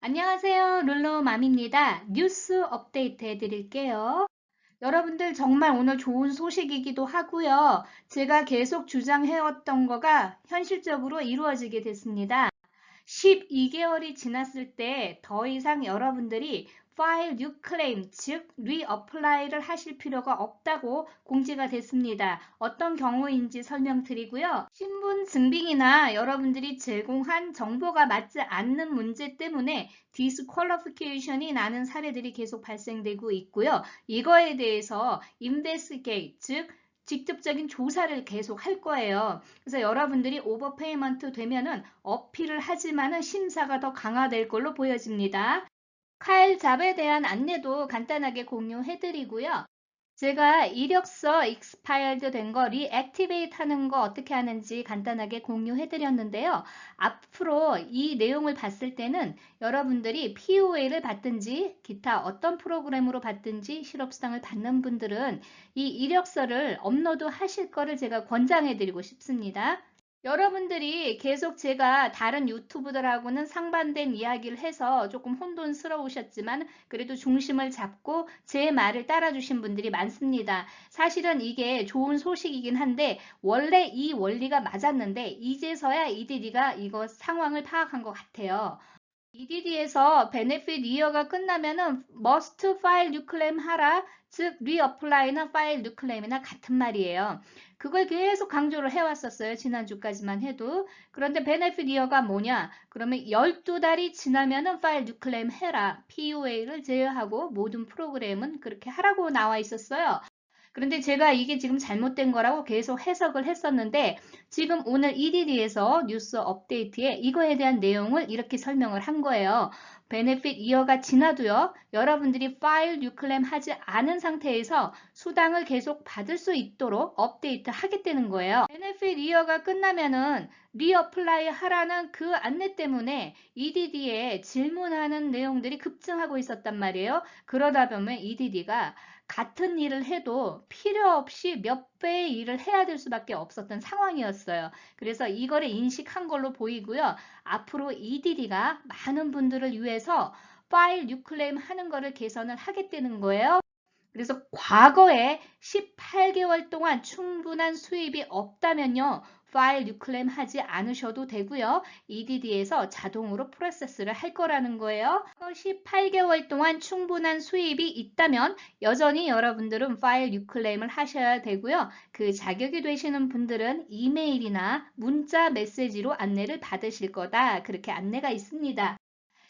안녕하세요. 룰루맘입니다. 뉴스 업데이트 해드릴게요. 여러분들 정말 오늘 좋은 소식이기도 하고요. 제가 계속 주장해왔던 거가 현실적으로 이루어지게 됐습니다. 12개월이 지났을 때 더 이상 여러분들이 파일 뉴 클레임, 즉 리어플라이를 하실 필요가 없다고 공지가 됐습니다. 어떤 경우인지 설명드리고요. 신분 증빙이나 여러분들이 제공한 정보가 맞지 않는 문제 때문에 디스퀄리피케이션이 나는 사례들이 계속 발생되고 있고요. 이거에 대해서 인베스게이트, 즉 직접적인 조사를 계속 할 거예요. 그래서 여러분들이 오버페이먼트 되면은 어필을 하지만은 심사가 더 강화될 걸로 보여집니다. 카일 잡에 대한 안내도 간단하게 공유해 드리고요. 제가 이력서 익스파일드 된 거 리액티베이트 하는 거 어떻게 하는지 간단하게 공유해 드렸는데요. 앞으로 이 내용을 봤을 때는 여러분들이 POA를 받든지 기타 어떤 프로그램으로 받든지 실업수당을 받는 분들은 이 이력서를 업로드 하실 거를 제가 권장해 드리고 싶습니다. 여러분들이 계속 제가 다른 유튜브들하고는 상반된 이야기를 해서 조금 혼돈스러우셨지만 그래도 중심을 잡고 제 말을 따라주신 분들이 많습니다. 사실은 이게 좋은 소식이긴 한데 원래 이 원리가 맞았는데 이제서야 EDD가 이거 상황을 파악한 것 같아요. EDD에서 베네핏 이어가 끝나면은 must file new claim 하라, 즉 reapply나 file new claim이나 같은 말이에요. 그걸 계속 강조를 해왔었어요. 지난주까지만 해도. 그런데 베네핏 이어가 뭐냐? 그러면 12달이 지나면은 file new claim 해라. PUA를 제외하고 모든 프로그램은 그렇게 하라고 나와 있었어요. 그런데 제가 이게 지금 잘못된 거라고 계속 해석을 했었는데 지금 오늘 EDD에서 뉴스 업데이트에 이거에 대한 내용을 이렇게 설명을 한 거예요. 베네핏 이어가 지나도요. 여러분들이 파일 뉴클램 하지 않은 상태에서 수당을 계속 받을 수 있도록 업데이트 하겠다는 거예요. 베네핏 이어가 끝나면은 리어플라이 하라는 그 안내 때문에 EDD에 질문하는 내용들이 급증하고 있었단 말이에요. 그러다 보면 EDD가 같은 일을 해도 필요 없이 몇 배의 일을 해야 될 수밖에 없었던 상황이었어요. 그래서 이거를 인식한 걸로 보이고요. 앞으로 EDD가 많은 분들을 위해서 파일 뉴클레임 하는 거를 개선을 하겠다는 거예요. 그래서 과거에 18개월 동안 충분한 수입이 없다면요. 파일 뉴클레임 하지 않으셔도 되고요. EDD에서 자동으로 프로세스를 할 거라는 거예요. 18개월 동안 충분한 수입이 있다면 여전히 여러분들은 파일 뉴클레임을 하셔야 되고요. 그 자격이 되시는 분들은 이메일이나 문자 메시지로 안내를 받으실 거다. 그렇게 안내가 있습니다.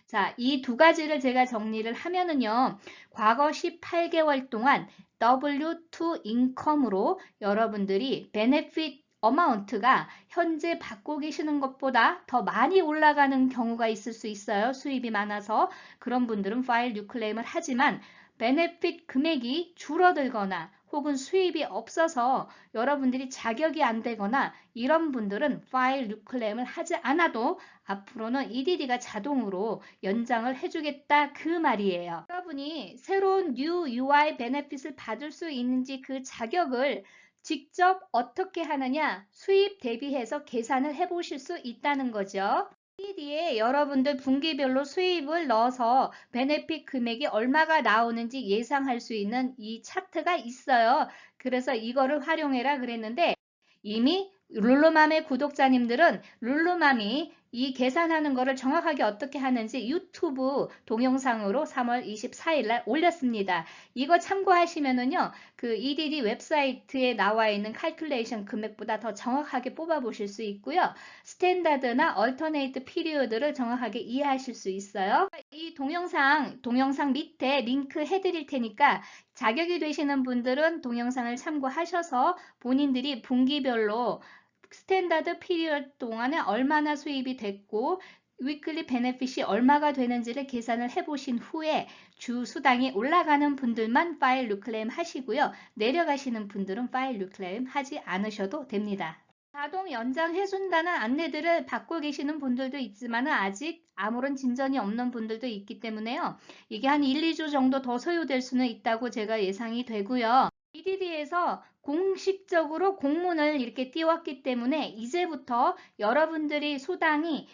자, 이 두 가지를 제가 정리를 하면은요, 과거 18개월 동안 W2 인컴으로 여러분들이 베네핏 어마운트가 현재 받고 계시는 것보다 더 많이 올라가는 경우가 있을 수 있어요. 수입이 많아서. 그런 분들은 파일 뉴클레임을 하지만 베네핏 금액이 줄어들거나 혹은 수입이 없어서 여러분들이 자격이 안 되거나 이런 분들은 파일 뉴클레임을 하지 않아도 앞으로는 EDD가 자동으로 연장을 해주겠다 그 말이에요. 여러분이 새로운 New UI 베네핏을 받을 수 있는지 그 자격을 직접 어떻게 하느냐 수입 대비해서 계산을 해보실 수 있다는 거죠. EDD에 여러분들 분기별로 수입을 넣어서 베네핏 금액이 얼마가 나오는지 예상할 수 있는 이 차트가 있어요. 그래서 이거를 활용해라 그랬는데 이미 룰루맘의 구독자님들은 룰루맘이 이 계산하는 거를 정확하게 어떻게 하는지 유튜브 동영상으로 3월 24일 날 올렸습니다. 이거 참고하시면은요, 그 EDD 웹사이트에 나와 있는 칼큘레이션 금액보다 더 정확하게 뽑아보실 수 있고요. 스탠다드나 얼터네이트 피리어드를 정확하게 이해하실 수 있어요. 이 동영상 밑에 링크 해드릴 테니까 자격이 되시는 분들은 동영상을 참고하셔서 본인들이 분기별로 스탠다드 피리어드 동안에 얼마나 수입이 됐고 위클리 베네핏이 얼마가 되는지를 계산을 해보신 후에 주 수당이 올라가는 분들만 파일 리클레임 하시고요. 내려가시는 분들은 파일 리클레임 하지 않으셔도 됩니다. 자동 연장해준다는 안내들을 받고 계시는 분들도 있지만 아직 아무런 진전이 없는 분들도 있기 때문에요. 이게 한 1, 2주 정도 더 소요될 수는 있다고 제가 예상이 되고요. EDD에서 공식적으로 공문을 이렇게 띄웠기 때문에 이제부터 여러분들이 수당이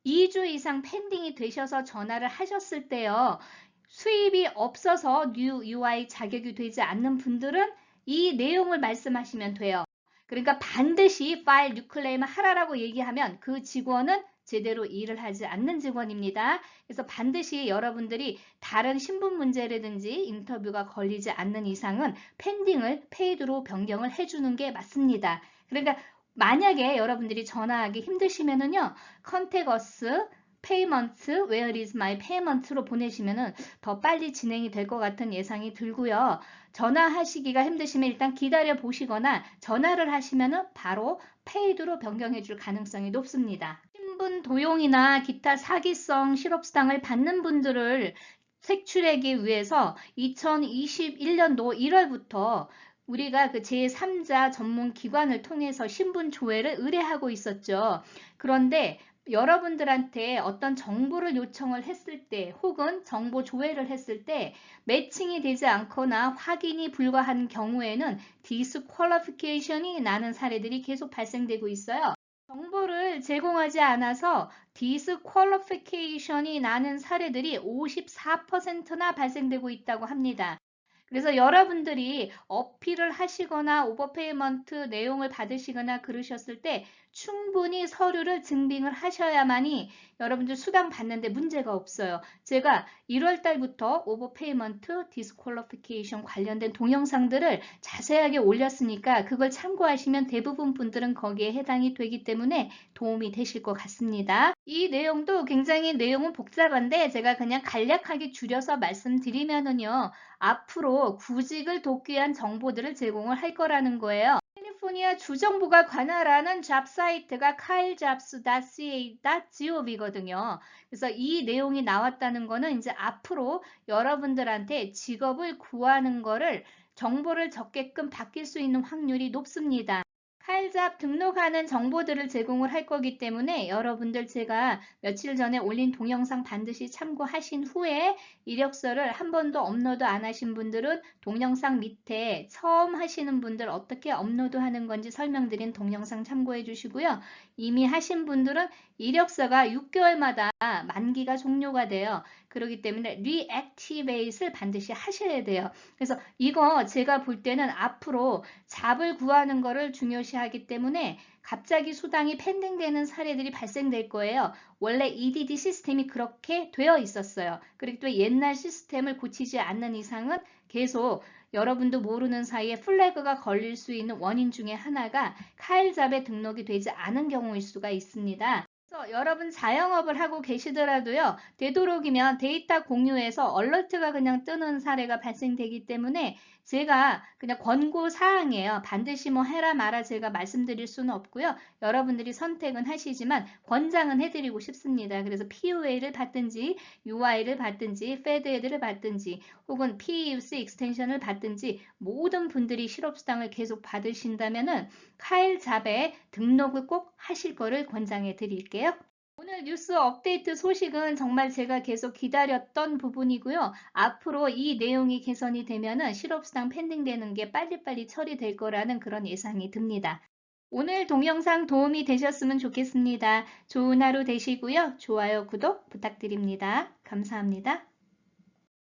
2주 이상 펜딩이 되셔서 전화를 하셨을 때요. 수입이 없어서 New UI 자격이 되지 않는 분들은 이 내용을 말씀하시면 돼요. 그러니까 반드시 파일 뉴 클레임을 하라라고 얘기하면 그 직원은 제대로 일을 하지 않는 직원입니다. 그래서 반드시 여러분들이 다른 신분 문제라든지 인터뷰가 걸리지 않는 이상은 펜딩을 페이드로 변경을 해주는 게 맞습니다. 그러니까 만약에 여러분들이 전화하기 힘드시면은요, 컨택 어스 페이먼트, where is my payment로 보내시면은 더 빨리 진행이 될 것 같은 예상이 들고요. 전화하시기가 힘드시면 일단 기다려 보시거나 전화를 하시면은 바로 페이드로 변경해 줄 가능성이 높습니다. 신분 도용이나 기타 사기성 실업수당을 받는 분들을 색출하기 위해서 2021년도 1월부터 우리가 그 제3자 전문 기관을 통해서 신분 조회를 의뢰하고 있었죠. 그런데 여러분들한테 어떤 정보를 요청을 했을 때 혹은 정보 조회를 했을 때 매칭이 되지 않거나 확인이 불가한 경우에는 디스퀄리피케이션이 나는 사례들이 계속 발생되고 있어요. 정보를 제공하지 않아서 디스퀄리피케이션이 나는 사례들이 54%나 발생되고 있다고 합니다. 그래서 여러분들이 어필을 하시거나 오버페이먼트 내용을 받으시거나 그러셨을 때 충분히 서류를 증빙을 하셔야만이 여러분들 수당 받는데 문제가 없어요. 제가 1월 달부터 오버페이먼트 디스퀄리피케이션 관련된 동영상들을 자세하게 올렸으니까 그걸 참고하시면 대부분 분들은 거기에 해당이 되기 때문에 도움이 되실 것 같습니다. 이 내용도 굉장히 내용은 복잡한데 제가 그냥 간략하게 줄여서 말씀드리면은요. 앞으로 구직을 돕기 위한 정보들을 제공을 할 거라는 거예요. 캘리포니아 주정부가 관할하는 잡 사이트가 kyjobs.ca.gov거든요. 그래서 이 내용이 나왔다는 거는 이제 앞으로 여러분들한테 직업을 구하는 거를 정보를 적게끔 바뀔 수 있는 확률이 높습니다. 칼잡 등록하는 정보들을 제공을 할 거기 때문에 여러분들 제가 며칠 전에 올린 동영상 반드시 참고하신 후에 이력서를 한 번도 업로드 안 하신 분들은 동영상 밑에 처음 하시는 분들 어떻게 업로드 하는 건지 설명드린 동영상 참고해 주시고요. 이미 하신 분들은 이력서가 6개월마다 만기가 종료가 돼요. 그렇기 때문에 리액티베이트를 반드시 하셔야 돼요. 그래서 이거 제가 볼 때는 앞으로 잡을 구하는 거를 중요시하기 때문에 갑자기 수당이 펜딩되는 사례들이 발생될 거예요. 원래 EDD 시스템이 그렇게 되어 있었어요. 그리고 또 옛날 시스템을 고치지 않는 이상은 계속 여러분도 모르는 사이에 플래그가 걸릴 수 있는 원인 중에 하나가 카일잡에 등록이 되지 않은 경우일 수가 있습니다. 그래서 여러분 자영업을 하고 계시더라도요. 되도록이면 데이터 공유해서 얼러트가 그냥 뜨는 사례가 발생되기 때문에 제가 그냥 권고 사항이에요. 반드시 뭐 해라 마라 제가 말씀드릴 수는 없고요. 여러분들이 선택은 하시지만 권장은 해드리고 싶습니다. 그래서 POA를 받든지 UI를 받든지 페드에드를 받든지 혹은 PEUC 익스텐션을 받든지 모든 분들이 실업수당을 계속 받으신다면은 카일잡에 등록을 꼭 하실 거를 권장해 드릴게요. 오늘 뉴스 업데이트 소식은 정말 제가 계속 기다렸던 부분이고요. 앞으로 이 내용이 개선이 되면은 실업수당 펜딩되는 게 빨리빨리 처리될 거라는 그런 예상이 듭니다. 오늘 동영상 도움이 되셨으면 좋겠습니다. 좋은 하루 되시고요. 좋아요, 구독 부탁드립니다. 감사합니다.